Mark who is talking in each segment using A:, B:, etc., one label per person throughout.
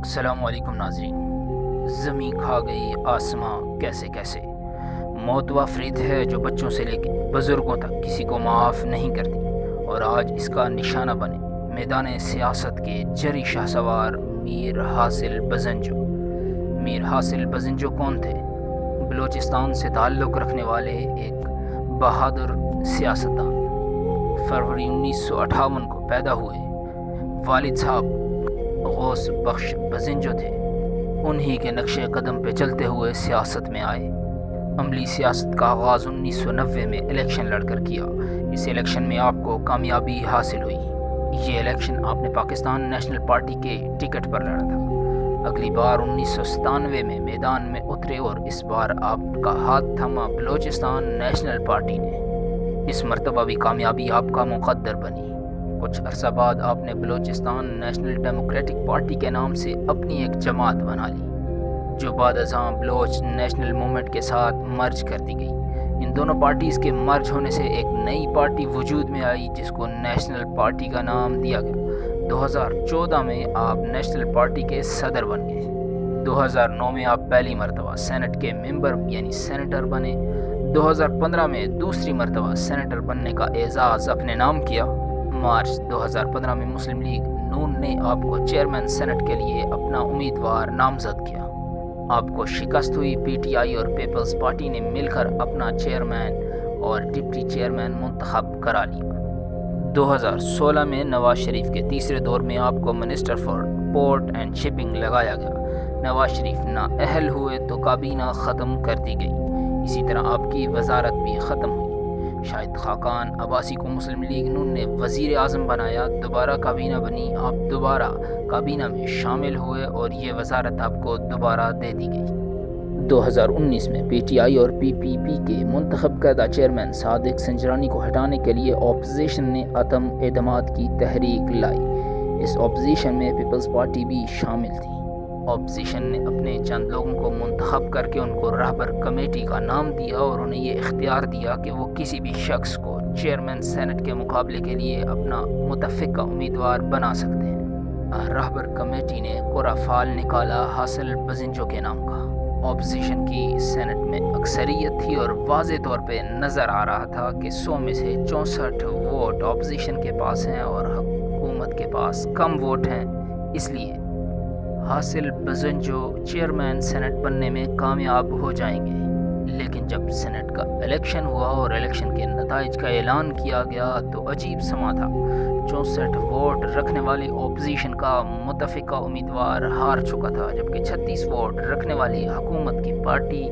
A: السلام علیکم ناظرین۔ زمین کھا گئی آسماں کیسے کیسے، موت وہ فرید ہے جو بچوں سے لے کے بزرگوں تک کسی کو معاف نہیں کرتی، اور آج اس کا نشانہ بنے میدان سیاست کے جری شاہ سوار میر حاصل بزنجو۔ میر حاصل بزنجو کون تھے؟ بلوچستان سے تعلق رکھنے والے ایک بہادر سیاستدان۔ فروری 1958 کو پیدا ہوئے۔ والد صاحب غوث بخش بزنجو تھے۔ انہی کے نقش قدم پہ چلتے ہوئے سیاست میں آئے۔ عملی سیاست کا آغاز 1990 میں الیکشن لڑ کر کیا۔ اس الیکشن میں آپ کو کامیابی حاصل ہوئی۔ یہ الیکشن آپ نے پاکستان نیشنل پارٹی کے ٹکٹ پر لڑا تھا۔ اگلی بار 1997 میں میدان میں اترے اور اس بار آپ کا ہاتھ تھاما بلوچستان نیشنل پارٹی نے۔ اس مرتبہ بھی کامیابی آپ کا مقدر بنی۔ کچھ عرصہ بعد آپ نے بلوچستان نیشنل ڈیموکریٹک پارٹی کے نام سے اپنی ایک جماعت بنا لی، جو بعد ازاں بلوچ نیشنل موومنٹ کے ساتھ مرج کر دی گئی۔ ان دونوں پارٹیز کے مرج ہونے سے ایک نئی پارٹی وجود میں آئی جس کو نیشنل پارٹی کا نام دیا گیا۔ 2014 میں آپ نیشنل پارٹی کے صدر بن گئے۔ 2009 میں آپ پہلی مرتبہ سینٹ کے ممبر یعنی سینیٹر بنے۔ 2015 میں دوسری مرتبہ سینیٹر بننے کا اعزاز اپنے نام کیا۔ مارچ 2015 میں مسلم لیگ نون نے آپ کو چیئرمین سینٹ کے لیے اپنا امیدوار نامزد کیا۔ آپ کو شکست ہوئی۔ پی ٹی آئی اور پیپلز پارٹی نے مل کر اپنا چیئرمین اور ڈپٹی چیئرمین منتخب کرا لیا۔ 2016 میں نواز شریف کے تیسرے دور میں آپ کو minister for port and shipping لگایا گیا۔ نواز شریف نااہل ہوئے تو کابینہ ختم کر دی گئی۔ اسی طرح آپ کی وزارت بھی ختم ہوئی۔ شاہد خاقان عباسی کو مسلم لیگ نون نے وزیر اعظم بنایا۔ دوبارہ کابینہ بنی۔ آپ دوبارہ کابینہ میں شامل ہوئے اور یہ وزارت آپ کو دوبارہ دے دی گئی۔ 2019 میں پی ٹی آئی اور پی پی پی کے منتخب کردہ چیئرمین صادق سنجرانی کو ہٹانے کے لیے اپوزیشن نے عدم اعتماد کی تحریک لائی۔ اس اپوزیشن میں پیپلز پارٹی بھی شامل تھی۔ اپوزیشن نے اپنے چند لوگوں کو منتخب کر کے ان کو رہبر کمیٹی کا نام دیا اور انہیں یہ اختیار دیا کہ وہ کسی بھی شخص کو چیئرمین سینٹ کے مقابلے کے لیے اپنا متفقہ امیدوار بنا سکتے ہیں۔ رہبر کمیٹی نے قرعہ فال نکالا حاصل بزنجو کے نام کا۔ اپوزیشن کی سینٹ میں اکثریت تھی اور واضح طور پہ نظر آ رہا تھا کہ 100 میں سے 64 ووٹ اپوزیشن کے پاس ہیں اور حکومت کے پاس کم ووٹ ہیں۔ اس لیے حاصل بزنجو چیئرمین سینٹ بننے میں کامیاب ہو جائیں گے۔ لیکن جب سینٹ کا الیکشن ہوا اور الیکشن کے نتائج کا اعلان کیا گیا تو عجیب سما تھا۔ 64 ووٹ رکھنے والی اپوزیشن کا متفقہ امیدوار ہار چکا تھا، جبکہ 36 ووٹ رکھنے والی حکومت کی پارٹی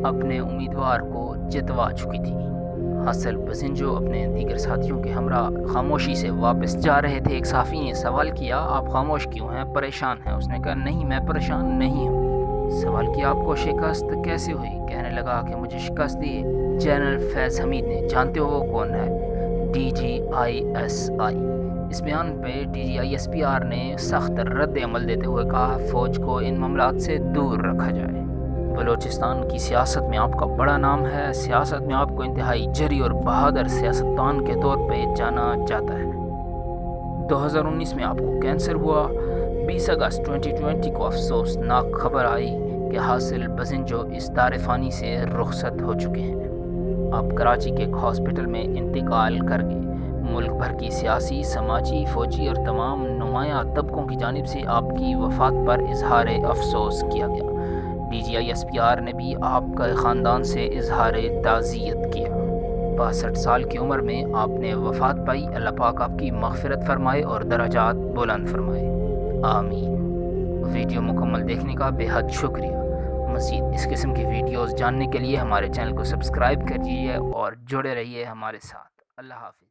A: اپنے امیدوار کو جتوا چکی تھی۔ حاصل بزنجو اپنے دیگر ساتھیوں کے ہمراہ خاموشی سے واپس جا رہے تھے۔ ایک صحافی نے سوال کیا، آپ خاموش کیوں ہیں، پریشان ہیں؟ اس نے کہا، نہیں میں پریشان نہیں ہوں۔ سوال کیا، آپ کو شکست کیسے ہوئی؟ کہنے لگا کہ مجھے شکست دی جنرل فیض حمید نے۔ جانتے ہو وہ کون ہے؟ D G I S I. اس بیان پہ D G I S P R نے سخت رد عمل دیتے ہوئے کہا، فوج کو ان معاملات سے دور رکھا جائے۔ بلوچستان کی سیاست میں آپ کا بڑا نام ہے۔ سیاست میں آپ کو انتہائی جری اور بہادر سیاستدان کے طور پہ جانا جاتا ہے۔ 2019 میں آپ کو کینسر ہوا۔ 20 اگست 2020 کو افسوسناک خبر آئی کہ حاصل بزنجو اس دار فانی سے رخصت ہو چکے ہیں۔ آپ کراچی کے ایک ہاسپٹل میں انتقال کر گئے۔ ملک بھر کی سیاسی، سماجی، فوجی اور تمام نمایاں طبقوں کی جانب سے آپ کی وفات پر اظہار افسوس کیا گیا۔ D G I S P R نے بھی آپ کا خاندان سے اظہار تعزیت کیا۔ 62 سال کی عمر میں آپ نے وفات پائی۔ اللہ پاک آپ کی مغفرت فرمائے اور درجات بلند فرمائے، آمین۔ ویڈیو مکمل دیکھنے کا بے حد شکریہ۔ مزید اس قسم کی ویڈیوز جاننے کے لیے ہمارے چینل کو سبسکرائب کیجیے اور جڑے رہیے ہمارے ساتھ۔ اللہ حافظ۔